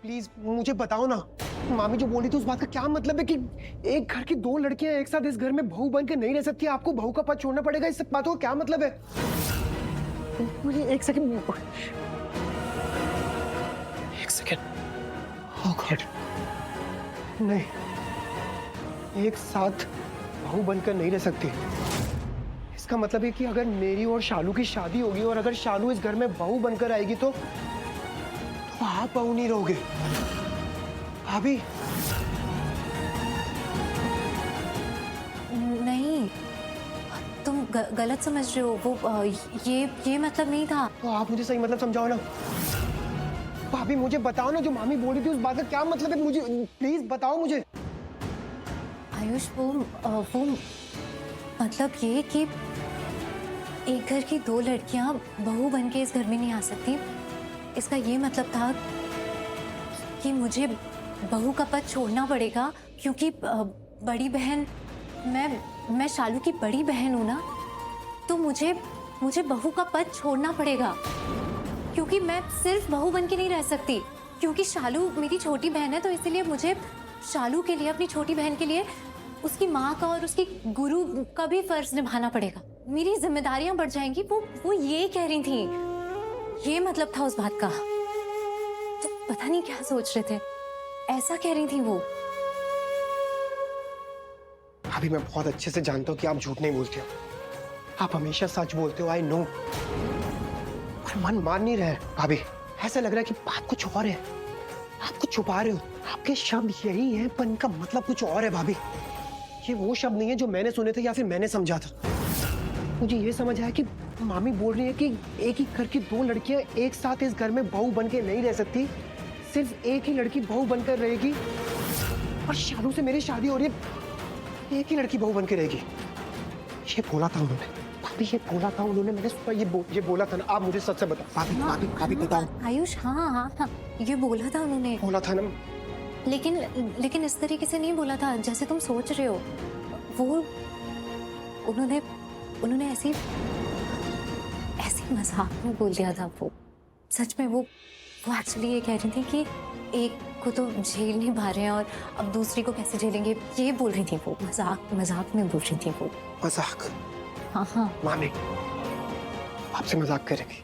Please मुझे बताओ ना, मामी जो बोली थी उस बात का क्या मतलब है कि एक घर की दो लड़कियां एक साथ इस घर में बहू बन के नहीं रह सकती, आपको बहू का पद छोड़ना पड़ेगा, इस बातों का क्या मतलब है? मुझे एक सेकंड ओह गॉड, नहीं, एक साथ बहू बनकर नहीं रह सकती। इसका मतलब है कि अगर मेरी और शालू की शादी होगी और अगर शालू इस घर में बहू बनकर आएगी तो आप बहू नहीं रहोगे। भाभी नहीं, तुम गलत समझ रहे हो। वो ये मतलब नहीं था। तो आप मुझे सही मतलब समझाओ ना। भाभी मुझे बताओ ना, जो मामी बोली थी उस बात का क्या मतलब है, मुझे प्लीज बताओ मुझे। आयुष, वो मतलब ये कि एक घर की दो लड़कियां बहू बन के इस घर में नहीं आ सकती। इसका ये मतलब था कि मुझे बहू का पद छोड़ना पड़ेगा, क्योंकि बड़ी बहन, मैं शालू की बड़ी बहन हूं ना, तो मुझे बहू का पद छोड़ना पड़ेगा, क्योंकि मैं सिर्फ बहू बन के नहीं रह सकती। क्योंकि शालू मेरी छोटी बहन है, तो इसलिए मुझे शालू के लिए, अपनी छोटी बहन के लिए, उसकी माँ का और उसकी गुरु का भी फर्ज निभाना पड़ेगा। मेरी जिम्मेदारियां बढ़ जाएंगी। वो ये कह रही थी, ये मतलब था उस बात का। तो पता नहीं क्या सोच रहे थे, ऐसा कह रही थी वो। भाभी मैं बहुत अच्छे से जानता हूँ कि आप झूठ नहीं बोलते हो, आप हमेशा सच बोलते हो, आई नो। पर मन मान नहीं रहे भाभी, ऐसा लग रहा है कि बात कुछ और है, आप कुछ छुपा रहे हो। आपके शब्द यही हैं पर इनका मतलब कुछ और है भाभी। ये वो शब्द नहीं है जो मैंने सुने थे या फिर मैंने समझा था। मुझे ये समझ आया कि मामी बोल रही है कि एक ही घर की दो लड़कियां एक साथ इस घर में बहू बन के नहीं रह सकती, सिर्फ एक ही लड़की बहू बनकर रहेगी। और शालू से मेरी शादी हो रही है, एक ही लड़की बहू बन के रहेगी। ये बोला था उन्होंने भाभी, ये बोला था उन्होंने, मैंने सुना, ये बोला था ना। आप मुझे सच से बताओ भाभी, हाँ, भाभी बताओ। आयुष, हाँ, ये बोला था उन्होंने। बोला था ना, लेकिन इस तरीके से नहीं बोला था जैसे तुम सोच रहे हो। वो उन्होंने ऐसी मजाक में बोल दिया था। वो सच में वो एक्चुअली ये कह रही थी कि एक को तो झेल नहीं पा रहे हैं और अब दूसरी को कैसे झेलेंगे, ये बोल रही थी वो। मजाक में बोल रही थी वो। मजाक? हाँ। मामी आपसे मजाक करेगी?